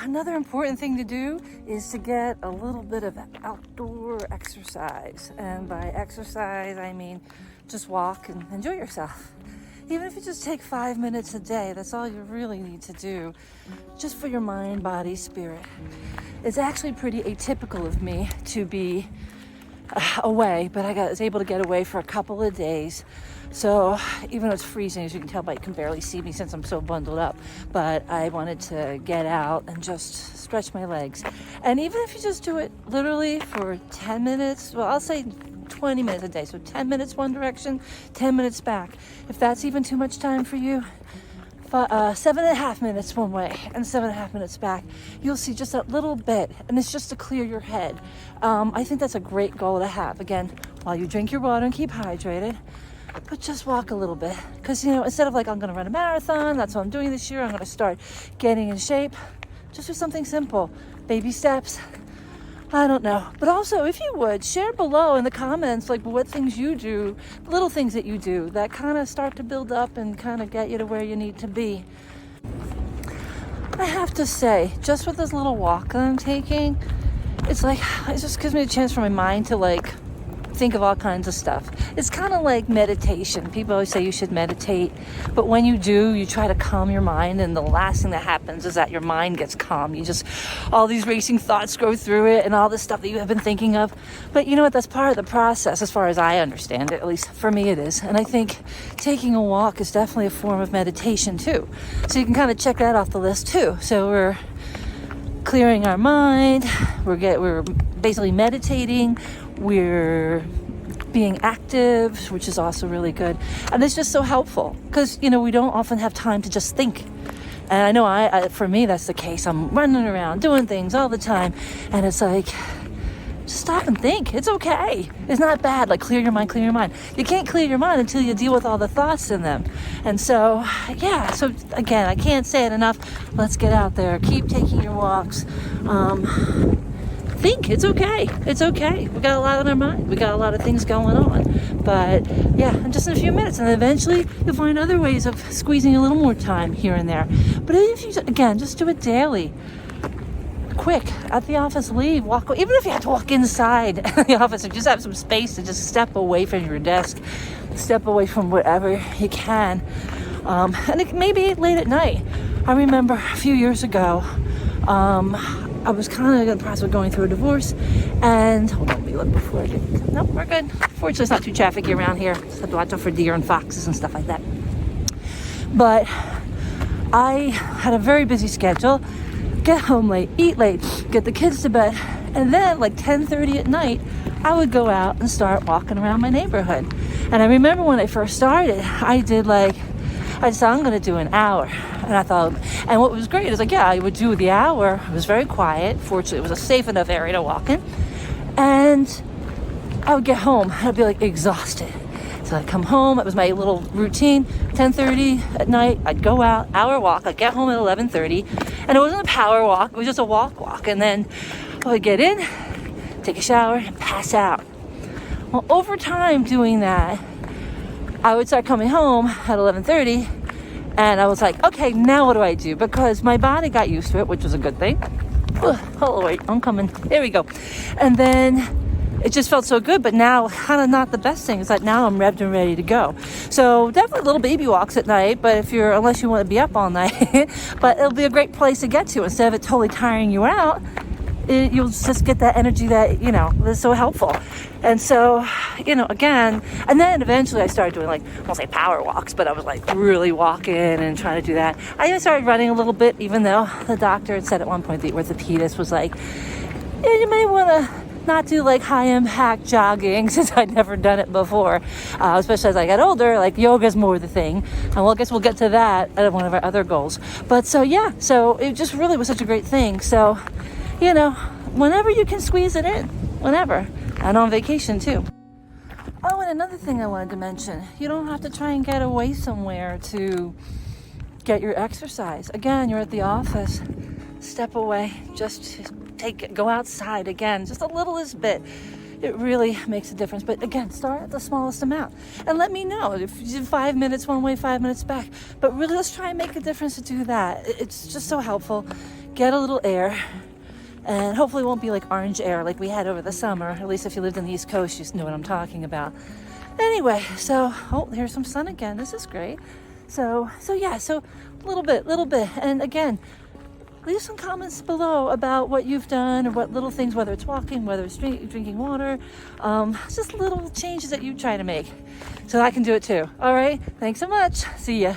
another important thing to do is to get a little bit of outdoor exercise. And by exercise, I mean just walk and enjoy yourself. Even if you just take 5 minutes a day, that's all you really need to do, just for your mind, body, spirit. It's actually pretty atypical of me to be away, but I was able to get away for a couple of days. So even though it's freezing, as you can tell, but you can barely see me since I'm so bundled up, but I wanted to get out and just stretch my legs. And even if you just do it literally for 10 minutes, well, I'll say 20 minutes a day. So 10 minutes one direction, 10 minutes back. If that's even too much time for you, 7.5 minutes one way and 7.5 minutes back, you'll see just a little bit, and it's just to clear your head. I think that's a great goal to have. Again, while you drink your water and keep hydrated, but just walk a little bit. Because, instead of like, I'm going to run a marathon, that's what I'm doing this year, I'm going to start getting in shape, just do something simple. Baby steps. I don't know. But also, if you would, share below in the comments, like what things you do, little things that you do that kind of start to build up and kind of get you to where you need to be. I have to say, just with this little walk that I'm taking, it just gives me a chance for my mind to think of all kinds of stuff. It's kind of like meditation. People always say you should meditate, but when you do, you try to calm your mind, and the last thing that happens is that your mind gets calm. All these racing thoughts go through it and all this stuff that you have been thinking of. But you know what? That's part of the process, as far as I understand it. At least for me it is. And I think taking a walk is definitely a form of meditation too. So you can kind of check that off the list too. So we're clearing our mind. We're basically meditating. We're being active, which is also really good. And it's just so helpful because, we don't often have time to just think. And I know for me, that's the case. I'm running around doing things all the time. And it's like, just stop and think. It's okay. It's not bad. Clear your mind, clear your mind. You can't clear your mind until you deal with all the thoughts in them. And so, So again, I can't say it enough. Let's get out there. Keep taking your walks. Think it's okay. It's okay. We got a lot on our mind. We got a lot of things going on. But just in a few minutes, and eventually you'll find other ways of squeezing a little more time here and there. But if you just do it daily. Quick at the office, leave, walk. Even if you have to walk inside the office, or just have some space to just step away from your desk, step away from whatever you can. And it may be late at night. I remember a few years ago. I was kind of in the process of going through a divorce, and hold on, let me look before I get. No, we're good. Fortunately, it's not too trafficy around here. Just have to watch out for deer and foxes and stuff like that. But I had a very busy schedule. Get home late, eat late, get the kids to bed, and then 10:30 at night, I would go out and start walking around my neighborhood. And I remember when I first started, I said, I'm going to do an hour. And I thought, and what was great is I would do the hour. It was very quiet. Fortunately, it was a safe enough area to walk in. And I would get home. I'd be exhausted. So I'd come home. It was my little routine. 10:30 at night, I'd go out, hour walk. I'd get home at 11:30. And it wasn't a power walk. It was just a walk. And then I would get in, take a shower, and pass out. Well, over time doing that, I would start coming home at 11:30, and I was like, okay, now what do I do? Because my body got used to it, which was a good thing. Oh, wait, I'm coming. There we go. And then it just felt so good, but now kind of not the best thing. It's like now I'm revved and ready to go. So definitely little baby walks at night, but unless you want to be up all night, but it'll be a great place to get to. Instead of it totally tiring you out, you'll just get that energy that, is so helpful. And so, again, and then eventually I started doing I won't say power walks, but I was really walking and trying to do that. I even started running a little bit, even though the doctor had said at one point, the orthopedist was you may want to not do high impact jogging, since I'd never done it before, especially as I got older. Yoga's more the thing, and I guess we'll get to that at one of our other goals. But so it just really was such a great thing. So whenever you can squeeze it in, whenever, and on vacation too. Oh, and another thing I wanted to mention, you don't have to try and get away somewhere to get your exercise. Again, you're at the office, step away, just go outside again, just a littlest bit. It really makes a difference. But again, start at the smallest amount and let me know if you do 5 minutes one way, 5 minutes back. But really, let's try and make a difference to do that. It's just so helpful. get a little air, and hopefully it won't be like orange air like we had over the summer. At least if you lived on the East Coast, you know what I'm talking about. Anyway, so, oh, here's some sun again. This is great. So yeah, so a little bit. And again, leave some comments below about what you've done or what little things, whether it's walking, whether it's drinking water, just little changes that you try to make so I can do it too. All right, thanks so much. See ya.